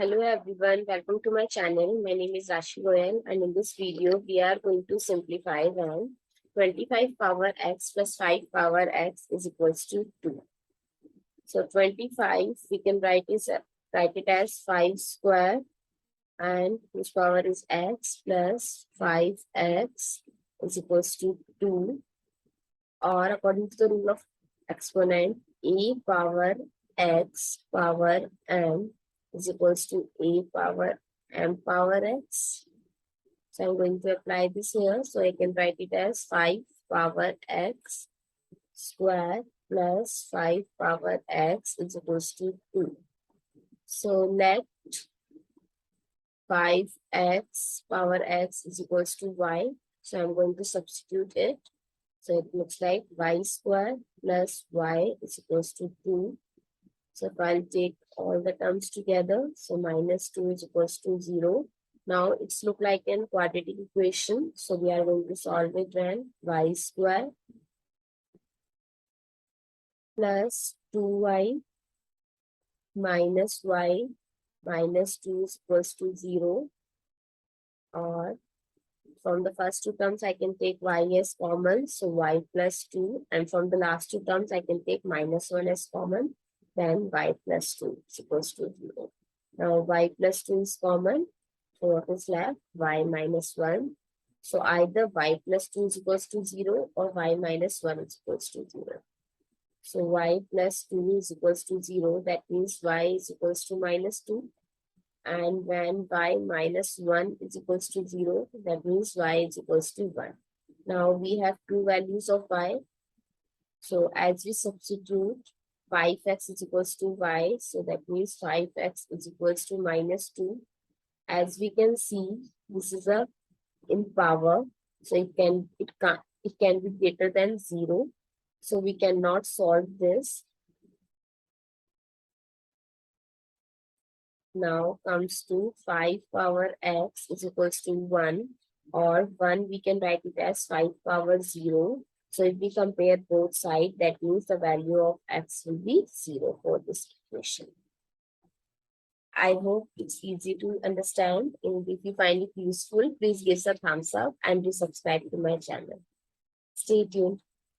Hello everyone, welcome to my channel. My name is Rashi Goel and in this video we are going to simplify then 25 power x plus 5 power x is equals to 2. So 25 we can write it as 5 square and whose power is x plus 5x is equals to 2, or according to the rule of exponent a power x power m is equals to a power m power x. So I'm going to apply this here. So I can write it as 5 power x square plus 5 power x is equals to 2. So let 5x power x is equals to y. So I'm going to substitute it. So it looks like y square plus y is equals to 2. So if I'll take all the terms together, so minus 2 is equals to 0. Now it's look like a quadratic equation. So we are going to solve it then. Y square plus 2y minus y minus 2 is equals to 0. Or from the first two terms, I can take y as common. So y plus 2. And from the last two terms, I can take minus 1 as common. Then y plus 2 is equals to 0. Now y plus 2 is common. So what is left? Y minus 1. So either y plus 2 is equals to 0 or y minus 1 is equals to 0. So y plus 2 is equals to 0. That means y is equals to minus 2. And when y minus 1 is equals to 0, that means y is equals to 1. Now we have two values of y. So as we substitute 5x is equals to y, so that means 5x is equals to minus 2. As we can see, this is a in power, so it can be greater than 0. So we cannot solve this. Now comes to 5 power x is equals to 1, or 1 we can write it as 5 power 0. So if we compare both sides, that means the value of x will be 0 for this equation. I hope it's easy to understand, and if you find it useful, please give a thumbs up and do subscribe to my channel. Stay tuned.